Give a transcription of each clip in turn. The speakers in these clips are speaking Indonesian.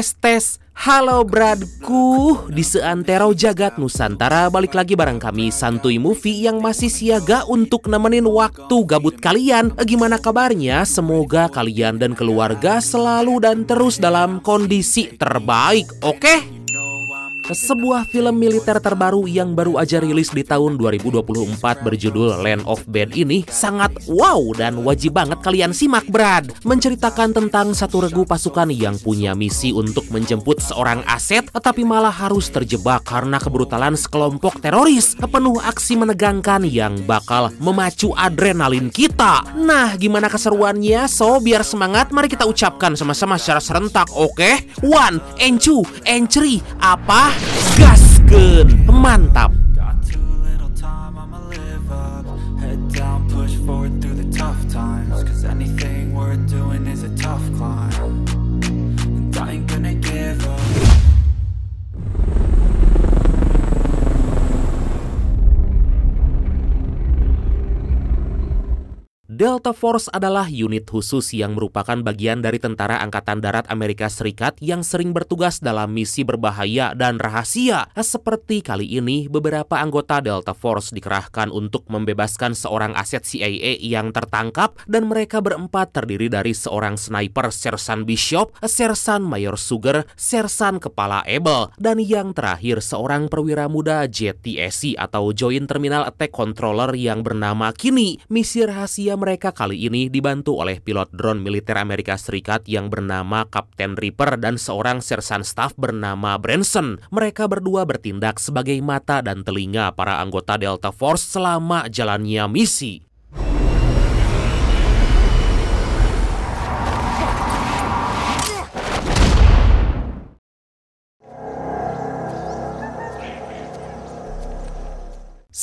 Tes. Halo bradku, di seantero jagat Nusantara balik lagi bareng kami Santuy Movie yang masih siaga untuk nemenin waktu gabut kalian. Gimana kabarnya? Semoga kalian dan keluarga selalu dan terus dalam kondisi terbaik, oke? Sebuah film militer terbaru yang baru aja rilis di tahun 2024 berjudul Land of Bad ini sangat wow dan wajib banget kalian simak, Brad. Menceritakan tentang satu regu pasukan yang punya misi untuk menjemput seorang aset, tapi malah harus terjebak karena kebrutalan sekelompok teroris. Penuh aksi menegangkan yang bakal memacu adrenalin kita. Nah, gimana keseruannya? So, biar semangat, mari kita ucapkan sama-sama secara serentak, oke? 1, and 2, and 3, apa? Gaskeun, mantap. Delta Force adalah unit khusus yang merupakan bagian dari Tentara Angkatan Darat Amerika Serikat yang sering bertugas dalam misi berbahaya dan rahasia. Seperti kali ini, beberapa anggota Delta Force dikerahkan untuk membebaskan seorang aset CIA yang tertangkap, dan mereka berempat terdiri dari seorang sniper Sersan Bishop, Sersan Mayor Sugar, Sersan Kepala Abel, dan yang terakhir seorang perwira muda JTSC atau Joint Terminal Attack Controller yang bernama Kini. Misi rahasia mereka kali ini dibantu oleh pilot drone militer Amerika Serikat yang bernama Kapten Ripper dan seorang sersan staff bernama Branson. Mereka berdua bertindak sebagai mata dan telinga para anggota Delta Force selama jalannya misi.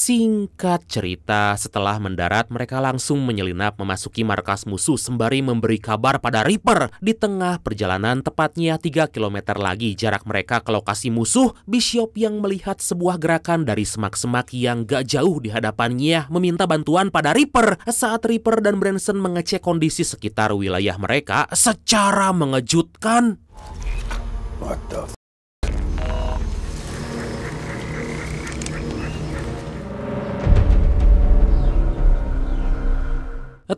Singkat cerita, setelah mendarat, mereka langsung menyelinap memasuki markas musuh sembari memberi kabar pada Ripper. Di tengah perjalanan, tepatnya 3 km lagi jarak mereka ke lokasi musuh, Bishop yang melihat sebuah gerakan dari semak-semak yang gak jauh di hadapannya meminta bantuan pada Ripper. Saat Ripper dan Branson mengecek kondisi sekitar wilayah mereka, secara mengejutkan, What the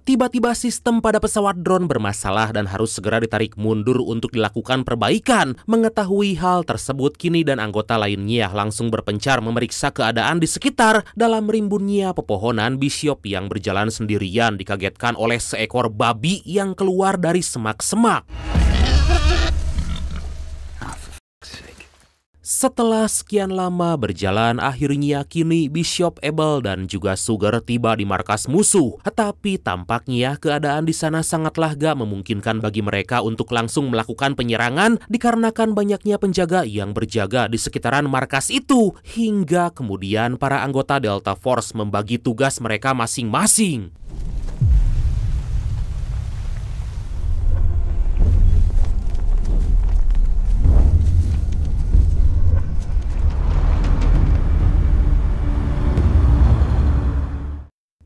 tiba-tiba sistem pada pesawat drone bermasalah dan harus segera ditarik mundur untuk dilakukan perbaikan. Mengetahui hal tersebut, Kini dan anggota lainnya langsung berpencar memeriksa keadaan di sekitar. Dalam rimbunnya pepohonan, Bishop yang berjalan sendirian dikagetkan oleh seekor babi yang keluar dari semak-semak. Setelah sekian lama berjalan, akhirnya Kini, Bishop, Abel, dan juga Sugar tiba di markas musuh. Tetapi tampaknya keadaan di sana sangatlah gak memungkinkan bagi mereka untuk langsung melakukan penyerangan dikarenakan banyaknya penjaga yang berjaga di sekitaran markas itu. Hingga kemudian para anggota Delta Force membagi tugas mereka masing-masing.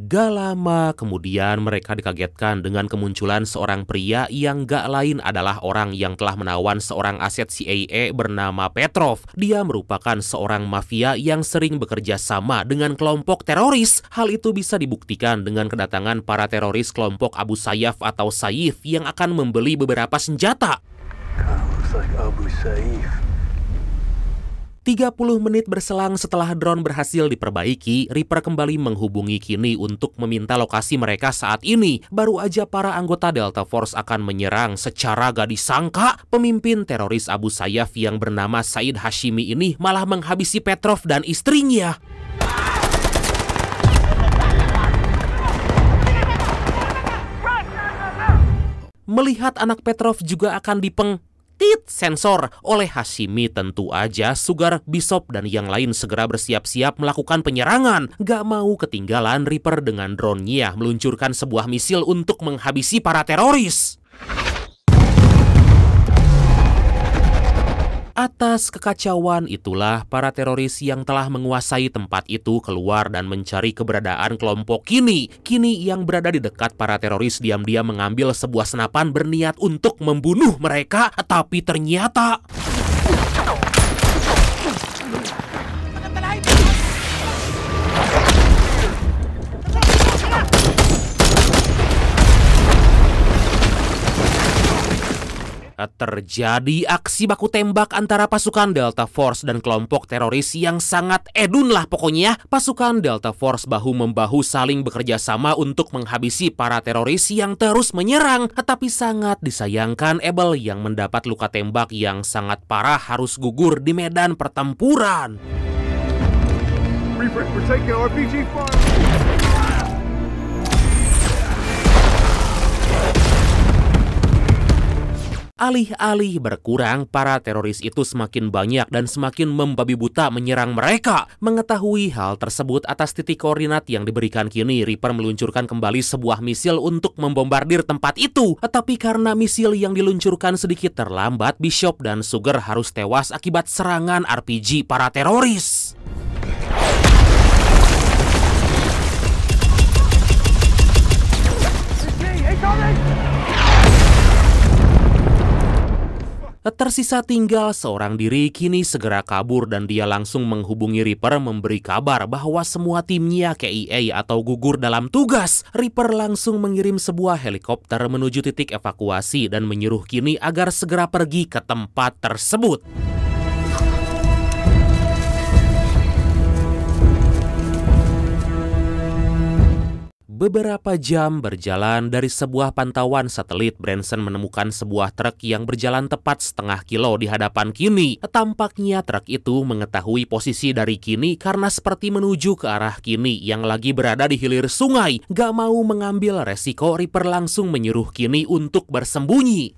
Gak lama kemudian mereka dikagetkan dengan kemunculan seorang pria yang gak lain adalah orang yang telah menawan seorang aset CIA bernama Petrov. Dia merupakan seorang mafia yang sering bekerja sama dengan kelompok teroris. Hal itu bisa dibuktikan dengan kedatangan para teroris kelompok Abu Sayyaf atau Saif yang akan membeli beberapa senjata. 30 menit berselang setelah drone berhasil diperbaiki, Ripper kembali menghubungi Kini untuk meminta lokasi mereka saat ini. Baru aja para anggota Delta Force akan menyerang, secara gak disangka, pemimpin teroris Abu Sayyaf yang bernama Said Hashimi ini malah menghabisi Petrov dan istrinya. Melihat anak Petrov juga akan sensor oleh Hashimi, tentu aja Sugar, Bishop, dan yang lain segera bersiap-siap melakukan penyerangan. Gak mau ketinggalan, Ripper dengan drone-nya meluncurkan sebuah misil untuk menghabisi para teroris. Atas kekacauan itulah para teroris yang telah menguasai tempat itu keluar dan mencari keberadaan kelompok Kini. Kini yang berada di dekat para teroris diam-diam mengambil sebuah senapan berniat untuk membunuh mereka, tapi ternyata terjadi aksi baku tembak antara pasukan Delta Force dan kelompok teroris yang sangat edun lah pokoknya. Pasukan Delta Force bahu-membahu saling bekerja sama untuk menghabisi para teroris yang terus menyerang. Tetapi sangat disayangkan Abel yang mendapat luka tembak yang sangat parah harus gugur di medan pertempuran. Alih-alih berkurang, para teroris itu semakin banyak dan semakin membabi buta menyerang mereka. Mengetahui hal tersebut atas titik koordinat yang diberikan Kini, Reaper meluncurkan kembali sebuah misil untuk membombardir tempat itu. Tetapi karena misil yang diluncurkan sedikit terlambat, Bishop dan Sugar harus tewas akibat serangan RPG para teroris. Tersisa tinggal seorang diri. Kini segera kabur dan dia langsung menghubungi Reaper memberi kabar bahwa semua timnya KIA atau gugur dalam tugas. Reaper langsung mengirim sebuah helikopter menuju titik evakuasi dan menyuruh Kini agar segera pergi ke tempat tersebut. Beberapa jam berjalan dari sebuah pantauan satelit, Branson menemukan sebuah truk yang berjalan tepat setengah kilo di hadapan Kini. Tampaknya truk itu mengetahui posisi dari Kini karena seperti menuju ke arah Kini yang lagi berada di hilir sungai. Gak mau mengambil resiko, Reaper langsung menyuruh Kini untuk bersembunyi.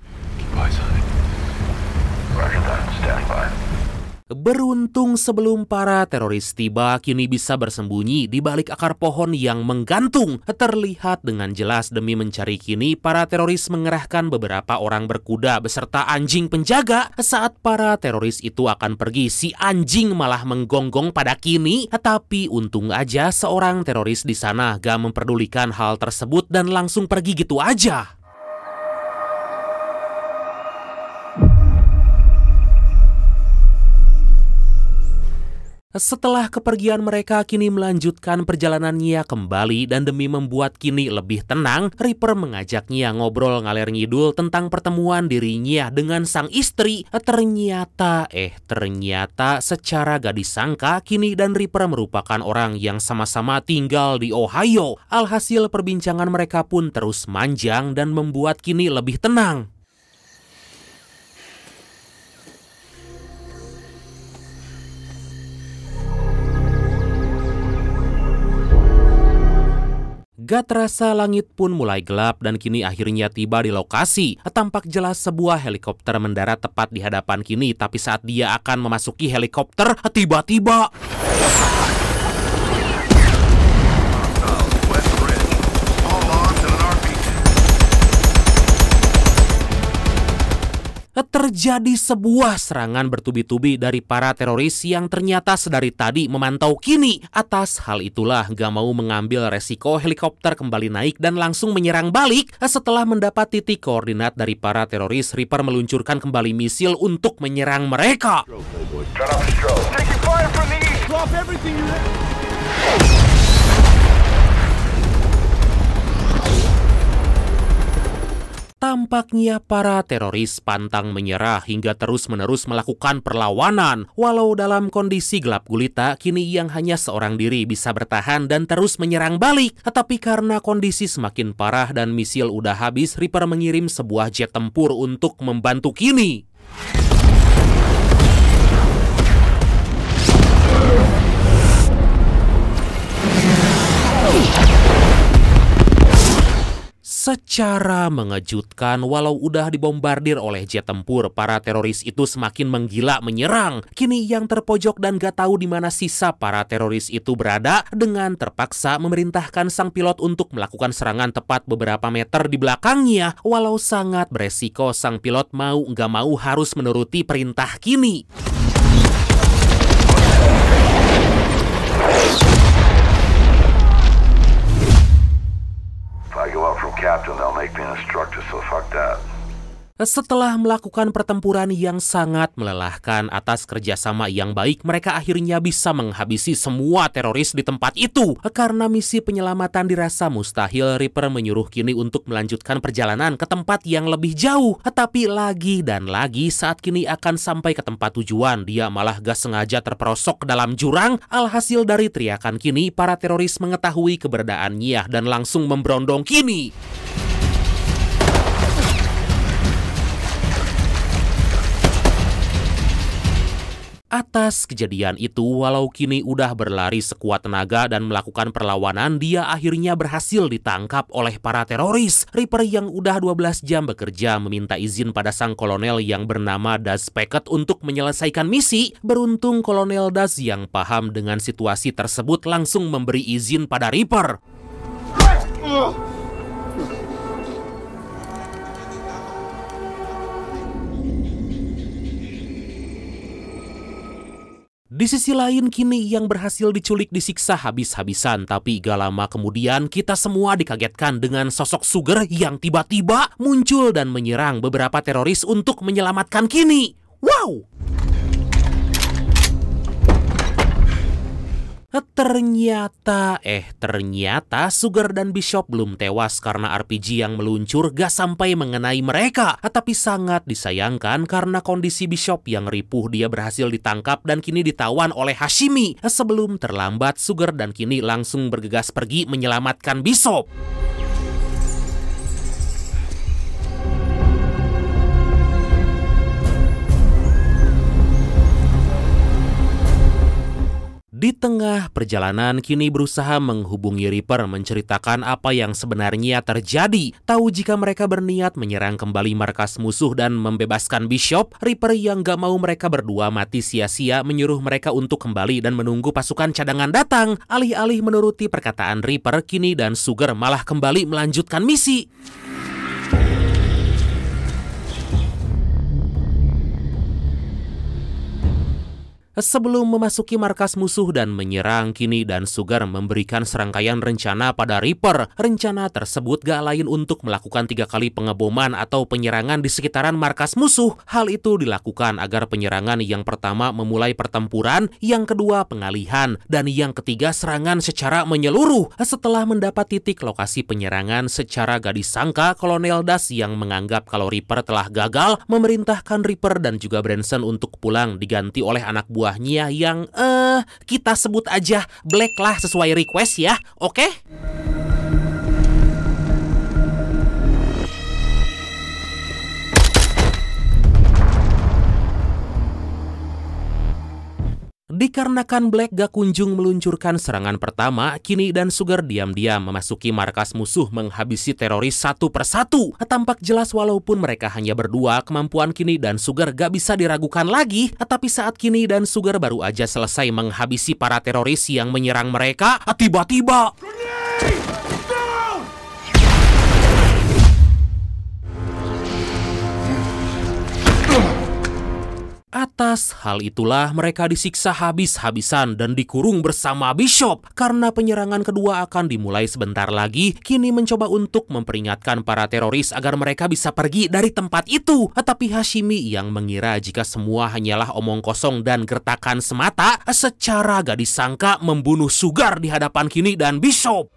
Beruntung sebelum para teroris tiba, Kini bisa bersembunyi di balik akar pohon yang menggantung. Terlihat dengan jelas demi mencari Kini, para teroris mengerahkan beberapa orang berkuda beserta anjing penjaga. Saat para teroris itu akan pergi, si anjing malah menggonggong pada Kini. Tapi untung aja seorang teroris di sana gak memperdulikan hal tersebut dan langsung pergi gitu aja. Setelah kepergian mereka, Kini melanjutkan perjalanannya kembali dan demi membuat Kini lebih tenang, Reaper mengajaknya ngobrol ngalir ngidul tentang pertemuan dirinya dengan sang istri. Ternyata secara gak disangka Kini dan Reaper merupakan orang yang sama-sama tinggal di Ohio. Alhasil perbincangan mereka pun terus manjang dan membuat Kini lebih tenang. Gak terasa langit pun mulai gelap dan Kini akhirnya tiba di lokasi. Tampak jelas sebuah helikopter mendarat tepat di hadapan Kini, tapi saat dia akan memasuki helikopter, tiba-tiba terjadi sebuah serangan bertubi-tubi dari para teroris yang ternyata sedari tadi memantau Kini. Atas hal itulah gak mau mengambil resiko, helikopter kembali naik dan langsung menyerang balik. Setelah mendapat titik koordinat dari para teroris, Reaper meluncurkan kembali misil untuk menyerang mereka. Tampaknya para teroris pantang menyerah hingga terus-menerus melakukan perlawanan. Walau dalam kondisi gelap gulita, Kini yang hanya seorang diri bisa bertahan dan terus menyerang balik. Tetapi karena kondisi semakin parah dan misil udah habis, Reaper mengirim sebuah jet tempur untuk membantu Kini. Secara mengejutkan, walau udah dibombardir oleh jet tempur, para teroris itu semakin menggila menyerang. Kini yang terpojok dan gak tahu di mana sisa para teroris itu berada, dengan terpaksa memerintahkan sang pilot untuk melakukan serangan tepat beberapa meter di belakangnya. Walau sangat beresiko, sang pilot mau gak mau harus menuruti perintah Kini. Setelah melakukan pertempuran yang sangat melelahkan atas kerjasama yang baik, mereka akhirnya bisa menghabisi semua teroris di tempat itu. Karena misi penyelamatan dirasa mustahil, Reaper menyuruh Kini untuk melanjutkan perjalanan ke tempat yang lebih jauh. Tapi lagi dan lagi saat Kini akan sampai ke tempat tujuan, dia malah gak sengaja terperosok ke dalam jurang. Alhasil dari teriakan Kini, para teroris mengetahui keberadaannya dan langsung memberondong Kini. Atas kejadian itu, walau Kini udah berlari sekuat tenaga dan melakukan perlawanan, dia akhirnya berhasil ditangkap oleh para teroris. Reaper yang udah 12 jam bekerja meminta izin pada sang kolonel yang bernama Daz Packet untuk menyelesaikan misi. Beruntung Kolonel Daz yang paham dengan situasi tersebut langsung memberi izin pada Reaper. Di sisi lain, Kini yang berhasil diculik disiksa habis-habisan. Tapi gak lama kemudian kita semua dikagetkan dengan sosok Sugar yang tiba-tiba muncul dan menyerang beberapa teroris untuk menyelamatkan Kini. Wow! Ternyata Sugar dan Bishop belum tewas karena RPG yang meluncur gak sampai mengenai mereka. Tapi sangat disayangkan karena kondisi Bishop yang ripuh, dia berhasil ditangkap dan kini ditawan oleh Hashimi. Sebelum terlambat, Sugar dan Kini langsung bergegas pergi menyelamatkan Bishop. Di tengah perjalanan, Kini berusaha menghubungi Reaper menceritakan apa yang sebenarnya terjadi. Tahu jika mereka berniat menyerang kembali markas musuh dan membebaskan Bishop, Reaper yang gak mau mereka berdua mati sia-sia menyuruh mereka untuk kembali dan menunggu pasukan cadangan datang. Alih-alih menuruti perkataan Reaper, Kini dan Sugar malah kembali melanjutkan misi. Sebelum memasuki markas musuh dan menyerang, Kini dan Sugar memberikan serangkaian rencana pada Reaper. Rencana tersebut gak lain untuk melakukan 3 kali pengeboman atau penyerangan di sekitaran markas musuh. Hal itu dilakukan agar penyerangan yang pertama memulai pertempuran, yang kedua pengalihan, dan yang ketiga serangan secara menyeluruh. Setelah mendapat titik lokasi penyerangan, secara gak disangka Kolonel Daz yang menganggap kalau Reaper telah gagal memerintahkan Reaper dan juga Branson untuk pulang, diganti oleh anak buahnya yang kita sebut aja Black lah sesuai request ya, oke? Dikarenakan Black gak kunjung meluncurkan serangan pertama, Kini dan Sugar diam-diam memasuki markas musuh menghabisi teroris satu persatu. Tampak jelas walaupun mereka hanya berdua, kemampuan Kini dan Sugar gak bisa diragukan lagi. Tapi saat Kini dan Sugar baru aja selesai menghabisi para teroris yang menyerang mereka, tiba-tiba atas hal itulah mereka disiksa habis-habisan dan dikurung bersama Bishop. Karena penyerangan kedua akan dimulai sebentar lagi, Kini mencoba untuk memperingatkan para teroris agar mereka bisa pergi dari tempat itu. Tapi Hashimi yang mengira jika semua hanyalah omong kosong dan gertakan semata, secara gak disangka membunuh Sugar di hadapan Kini dan Bishop.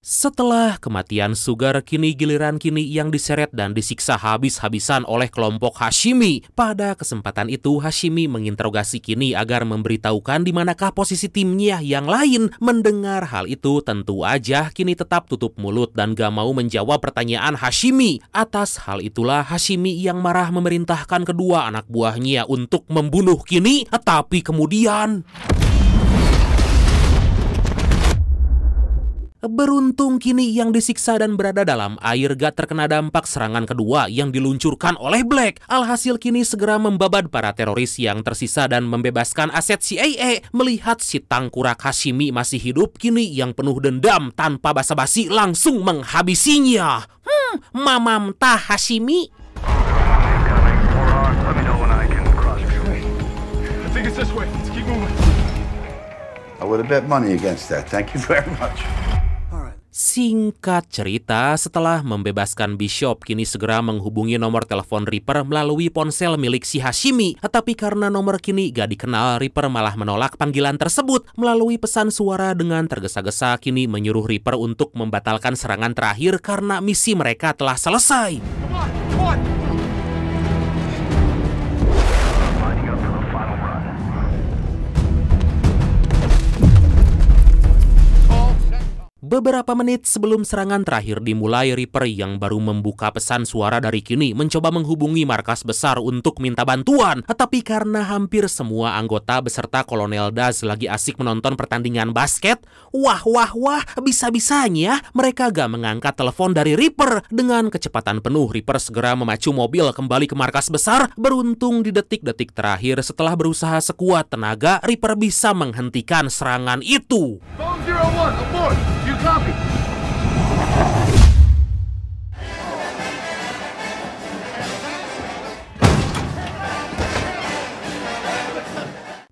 Setelah kematian Sugar, kini giliran Kini yang diseret dan disiksa habis-habisan oleh kelompok Hashimi. Pada kesempatan itu, Hashimi menginterogasi Kini agar memberitahukan di manakah posisi timnya yang lain. Mendengar hal itu, tentu aja Kini tetap tutup mulut dan gak mau menjawab pertanyaan Hashimi. Atas hal itulah Hashimi yang marah memerintahkan kedua anak buahnya untuk membunuh Kini. Tapi kemudian Beruntung kini yang disiksa dan berada dalam air gak terkena dampak serangan kedua yang diluncurkan oleh Black. Alhasil kini segera membabat para teroris yang tersisa dan membebaskan aset CIA. Melihat si tangkurak Hashimi masih hidup, kini yang penuh dendam tanpa basa-basi langsung menghabisinya. Mamam tah Hashimi. I would have bet money against that. Thank you very much. Singkat cerita, setelah membebaskan Bishop, kini segera menghubungi nomor telepon Reaper melalui ponsel milik si Hashimi. Tapi karena nomor kini gak dikenal, Reaper malah menolak panggilan tersebut. Melalui pesan suara dengan tergesa-gesa, kini menyuruh Reaper untuk membatalkan serangan terakhir karena misi mereka telah selesai. Come on. Beberapa menit sebelum serangan terakhir dimulai, Reaper yang baru membuka pesan suara dari kini mencoba menghubungi markas besar untuk minta bantuan. Tetapi karena hampir semua anggota beserta Kolonel Daz lagi asik menonton pertandingan basket, wah, bisa-bisanya mereka gak mengangkat telepon dari Reaper. Dengan kecepatan penuh, Reaper segera memacu mobil kembali ke markas besar. Beruntung di detik-detik terakhir setelah berusaha sekuat tenaga, Reaper bisa menghentikan serangan itu. Phone 01, abort! You copy?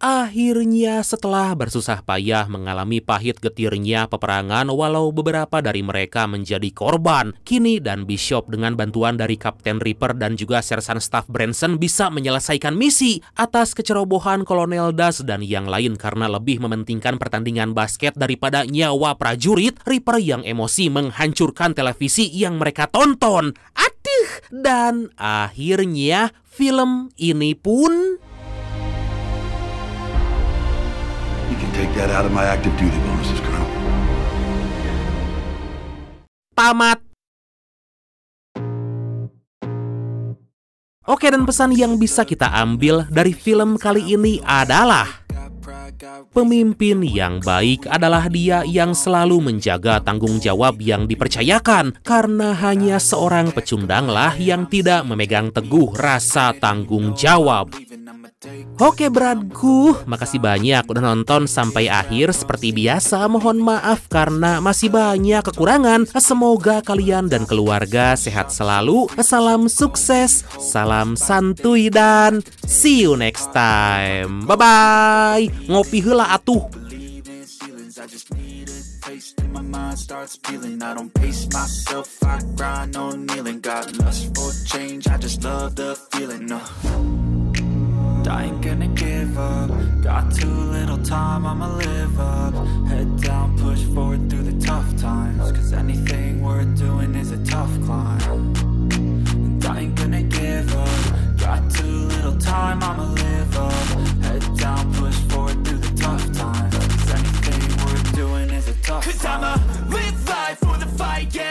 Akhirnya setelah bersusah payah mengalami pahit getirnya peperangan, walau beberapa dari mereka menjadi korban, Kinney dan Bishop dengan bantuan dari Kapten Reaper dan juga Sersan Staff Branson bisa menyelesaikan misi. Atas kecerobohan Kolonel Daz dan yang lain karena lebih mementingkan pertandingan basket daripada nyawa prajurit, Reaper yang emosi menghancurkan televisi yang mereka tonton. Aduh, dan akhirnya film ini pun Take that out of my active duty bonuses, Colonel. tamat. Oke, dan pesan yang bisa kita ambil dari film kali ini adalah pemimpin yang baik adalah dia yang selalu menjaga tanggung jawab yang dipercayakan, karena hanya seorang pecundanglah yang tidak memegang teguh rasa tanggung jawab. Oke bradku, makasih banyak udah nonton sampai akhir. Seperti biasa, mohon maaf karena masih banyak kekurangan. Semoga kalian dan keluarga sehat selalu. Salam sukses, salam santuy, dan see you next time. Bye-bye. Ngopi heula atuh. I just need a taste and my mind starts peeling. I don't pace myself, I grind on kneeling. Got lust for change, I just love the feeling. I ain't gonna give up. Got too little time, I'ma live up. Head down, push forward through the tough times. Cause anything worth doing is a tough climb. And I ain't gonna give up. Got too little time, I'ma live up. Head down, push forward through the tough times. Cause anything worth doing is a tough climb. Cause I'ma live life for the fight, yeah.